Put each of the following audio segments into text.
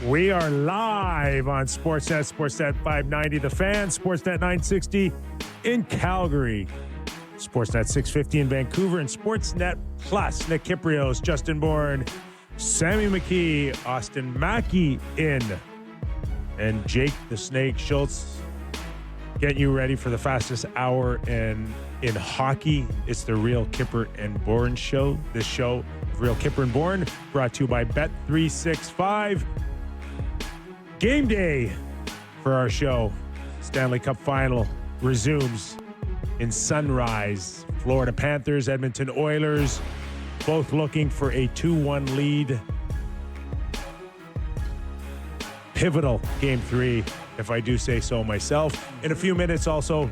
We are live on Sportsnet 590 The Fan, Sportsnet 960 in Calgary, Sportsnet 650 in Vancouver, and Sportsnet Plus. Nick Kiprios, Justin Bourne, Sammy McKee, Austin Mackey in, and Jake the Snake Schultz getting you ready for the fastest hour in hockey. It's the Real Kipper and Bourne show. This show, Real Kipper and Bourne, brought to you by Bet365. Game day for our show. Stanley Cup Final resumes in Sunrise. Florida Panthers, Edmonton Oilers, both looking for a 2-1 lead. Pivotal Game 3, if I do say so myself. In a few minutes also,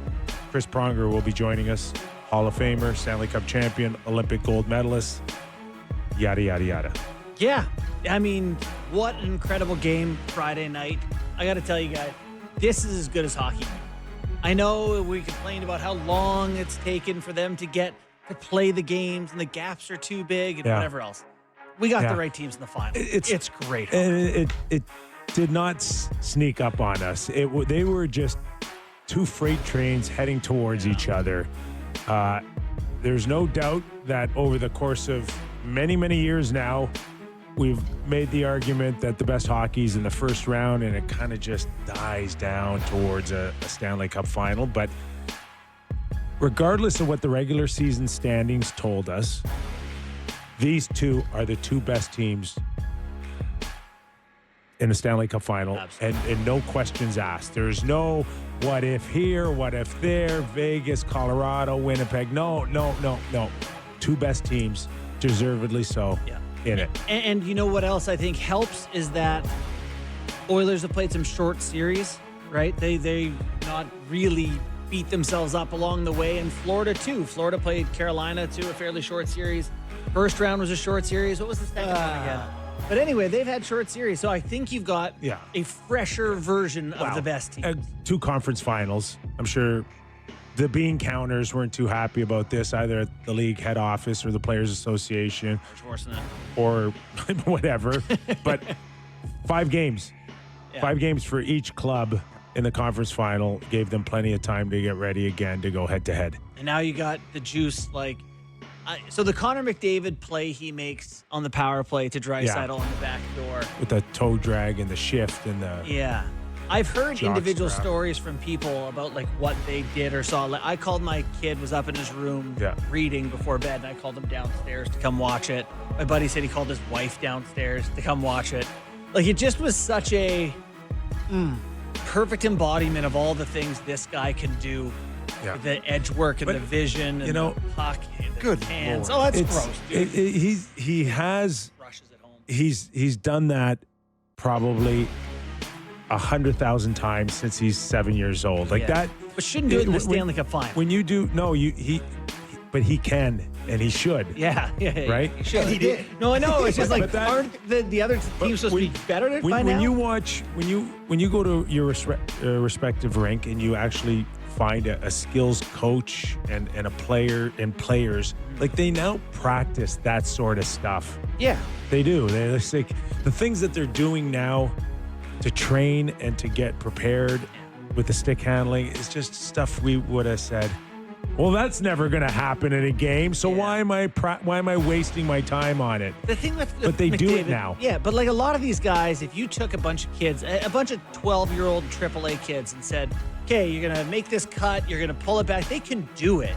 Chris Pronger will be joining us. Hall of Famer, Stanley Cup champion, Olympic gold medalist, yada, yada, yada. Yeah, I mean, what an incredible game Friday night. I got to tell you guys, this is as good as hockey. I know we complained about how long it's taken for them to get to play the games and the gaps are too big and whatever else. We got the right teams in the final. It's great. And it did not sneak up on us. They were just two freight trains heading towards each other. There's no doubt that over the course of many, many years now, we've made the argument that the best hockey's in the first round, and it kind of just dies down towards a Stanley Cup final. But regardless of what the regular season standings told us, these two are the two best teams in the Stanley Cup final, and no questions asked. There's no what if here, what if there, Vegas, Colorado, Winnipeg. No. Two best teams, deservedly so. Yeah. In it. And you know what else I think helps is that Oilers have played some short series, right? They not really beat themselves up along the way. And Florida, too. Florida played Carolina, too, a fairly short series. First round was a short series. What was the second one again? But anyway, they've had short series. So I think you've got a fresher version of the best teams. Two conference finals. I'm sure the bean counters weren't too happy about this, either at the league head office or the Players Association or whatever. But 5 games. 5 games for each club in the conference final gave them plenty of time to get ready again to go head-to-head. And now you got the juice, so the Connor McDavid play he makes on the power play to Draisaitl on the back door. With the toe drag and the shift and the... Yeah. I've heard individual strap. stories from people about what they did or saw. I called my kid, was up in his room reading before bed, and I called him downstairs to come watch it. My buddy said he called his wife downstairs to come watch it. It just was such a perfect embodiment of all the things this guy can do. Yeah. The edge work and the vision and the puck and the hands. Lord. Oh, that's gross, dude. He has Rushes at home. He's done that probably 100,000 times since he's 7 years old. That. But shouldn't do it in the Stanley Cup final. When you do, but he can and he should. Yeah. Right? He should. He did. No, I know. It's just aren't the other teams supposed to be better at it by now? When you watch, when you go to your respective rink and you actually find a skills coach and a player and players, they now practice that sort of stuff. Yeah. They do. They're the things that they're doing now to train and to get prepared with the stick handling is just stuff we would have said, well, that's never going to happen in a game. So why am I wasting my time on it? The thing with but they McDavid, do it now. Yeah, but a lot of these guys, if you took a bunch of kids, a bunch of 12-year-old AAA kids and said, okay, you're going to make this cut, you're going to pull it back, they can do it.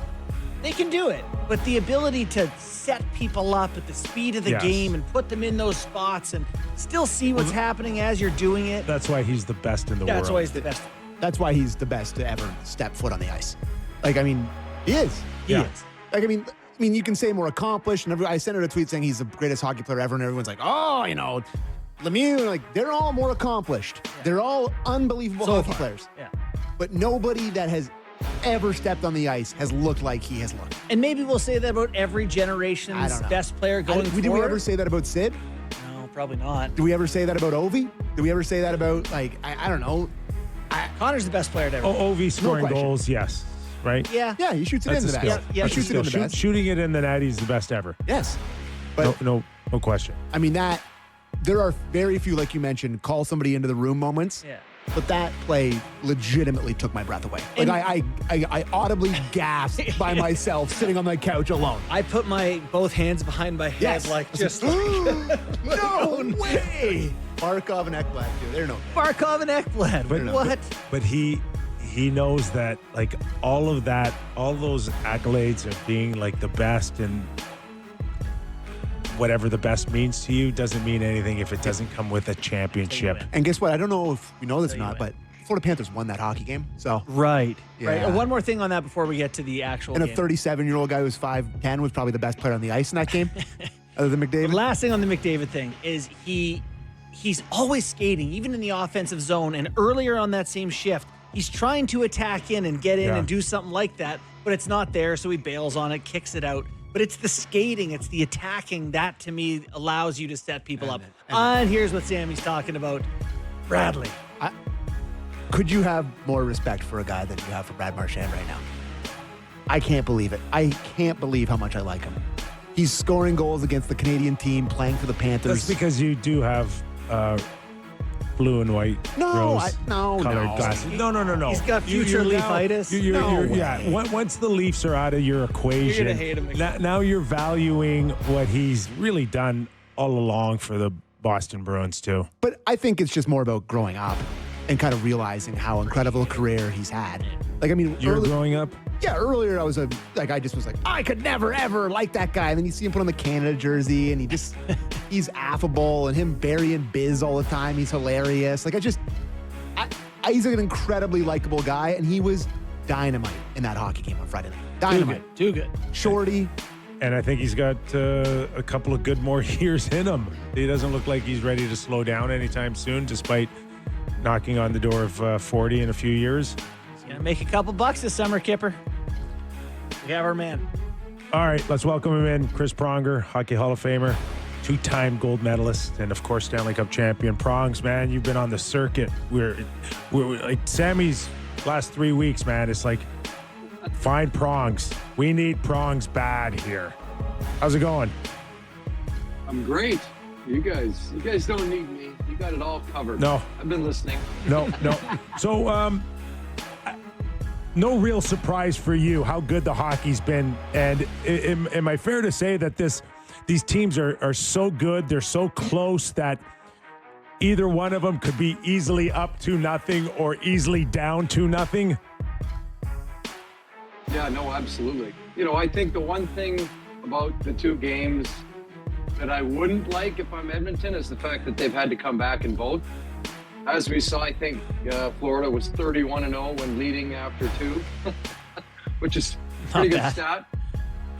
They can do it. But the ability to set people up at the speed of the game and put them in those spots and still see what's happening as you're doing it. That's why he's the best in the world. That's why he's the best. That's why he's the best to ever step foot on the ice. He is. He is. I mean, you can say more accomplished. And I sent out a tweet saying he's the greatest hockey player ever, and everyone's like, oh, Lemieux. They're all more accomplished. Yeah. They're all unbelievable hockey players. Yeah. But nobody that has ever stepped on the ice has looked like he has looked. And maybe we'll say that about every generation's best player going forward. Did we ever say that about Sid? No, probably not. Do we ever say that about Ovi? Do we ever say that about, I don't know. Connor's the best player to ever. Ovi scoring goals, yes. Right? Yeah. Yeah, he shoots it in the best. Yeah, he shoots it in the best. Shooting it in the net, he's the best ever. Yes. But no question. I mean, that there are very few, like you mentioned, call somebody into the room moments. Yeah. But that play legitimately took my breath away. Like I audibly gasped by myself sitting on my couch alone. I put my both hands behind my head, Yes. like just No way! Barkov and Ekblad, dude. They're no good. Barkov and Ekblad. But- What? But he knows that, like, all of that, all those accolades of being like the best and whatever the best means to you doesn't mean anything if it doesn't come with a championship. And guess what? I don't know if you know this or you not, win. but Florida Panthers won that hockey game. So, Right. Right. Yeah. And one more thing on that before we get to the actual and a game. 37-year-old guy who's 5'10" was probably the best player on the ice in that game, other than The McDavid. last thing on the McDavid thing is he's always skating, even in the offensive zone. And earlier on that same shift, he's trying to attack in and get in Yeah. and do something like that, but it's not there, so he bails on it, kicks it out. But it's the skating, it's the attacking that, to me, allows you to set people up. And here's what Sammy's talking about. Bradley. Could you have more respect for a guy than you have for Brad Marchand right now? I can't believe it. I can't believe how much I like him. He's scoring goals against the Canadian team, playing for the Panthers. That's because you do have blue and white rose colored glasses. No. He's got future Leafitis. Once the Leafs are out of your equation, You're gonna hate him again. now you're valuing what he's really done all along for the Boston Bruins too. But I think it's just more about growing up and kind of realizing how incredible a career he's had. Like, I mean, You're growing up. earlier I was I just was like, I could never ever like that guy. And then you see him put on the Canada jersey and he's affable, and him burying Biz all the time. He's hilarious. Like, he's an incredibly likable guy, and he was dynamite in that hockey game on Friday night. Dynamite. Too good. Shorty. And I think he's got a couple of good more years in him. He doesn't look like he's ready to slow down anytime soon, despite knocking on the door of 40 in a few years. He's going to make a couple bucks this summer, Kipper. We have our man. All right, let's welcome him in. Chris Pronger, Hockey Hall of Famer, two-time gold medalist, and of course Stanley Cup champion. Prongs, man, you've been on the circuit. We're like Sammy's last 3 weeks, man. It's like, find prongs. We need prongs bad here. How's it going? I'm great. You guys don't need me. You got it all covered. No. I've been listening. No. So, no real surprise for you how good the hockey's been. And am I fair to say that these teams are so good, they're so close that either one of them could be easily up 2-0 or easily down 2-0? Yeah, no, absolutely. I think the one thing about the two games that I wouldn't like if I'm Edmonton is the fact that they've had to come back in both. As we saw, I think Florida was 31-0 when leading after two, which is a pretty good stat.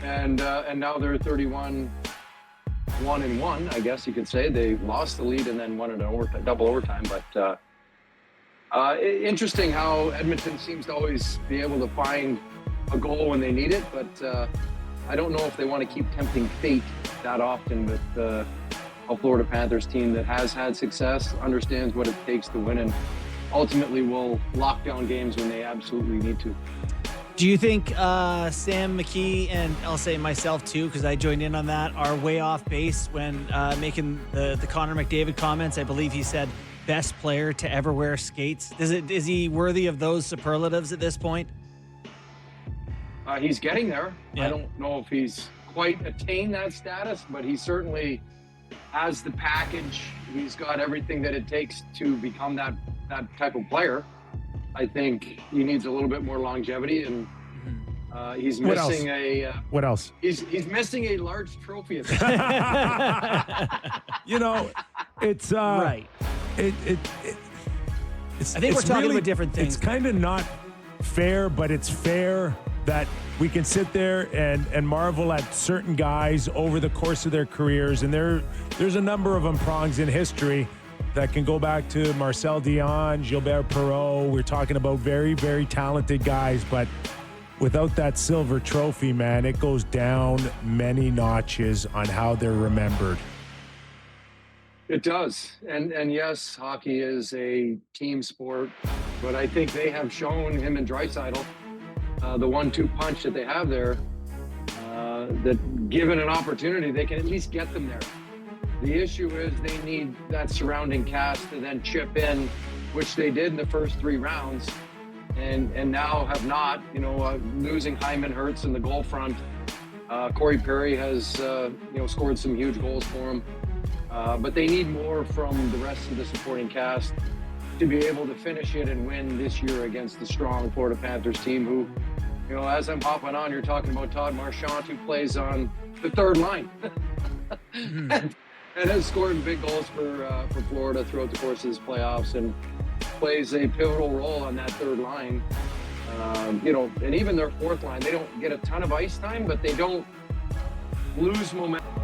And now they're 31-1-1, I guess you could say. They lost the lead and then won in double overtime. But interesting how Edmonton seems to always be able to find a goal when they need it. But I don't know if they want to keep tempting fate that often with a Florida Panthers team that has had success, understands what it takes to win, and ultimately will lock down games when they absolutely need to. Do you think Sam McKee, and I'll say myself too, because I joined in on that, are way off base when making the Connor McDavid comments? I believe he said best player to ever wear skates. Is he worthy of those superlatives at this point? He's getting there. Yeah. I don't know if he's quite attained that status, but he certainly has the package. He's got everything that it takes to become that type of player. I think he needs a little bit more longevity, and he's missing What else? He's missing a large trophy. At It's Right. It's, I think we're talking about different things. It's kind of not fair, but it's fair that we can sit there and marvel at certain guys over the course of their careers. And there's a number of them, prongs, in history that can go back to Marcel Dion, Gilbert Perreault. We're talking about very, very talented guys, but without that silver trophy, man, it goes down many notches on how they're remembered. It does. And yes, hockey is a team sport, but I think they have shown, him and Draisaitl, the 1-2 punch that they have there, that given an opportunity, they can at least get them there. The issue is they need that surrounding cast to then chip in, which they did in the first 3 rounds, and now have not. Losing Hyman hurts in the goal front. Corey Perry has scored some huge goals for him, but they need more from the rest of the supporting cast to be able to finish it and win this year against the strong Florida Panthers team who, as I'm hopping on, you're talking about Todd Marchand, who plays on the third line and has scored big goals for Florida throughout the course of this playoffs and plays a pivotal role on that third line. And even their fourth line, they don't get a ton of ice time, but they don't lose momentum.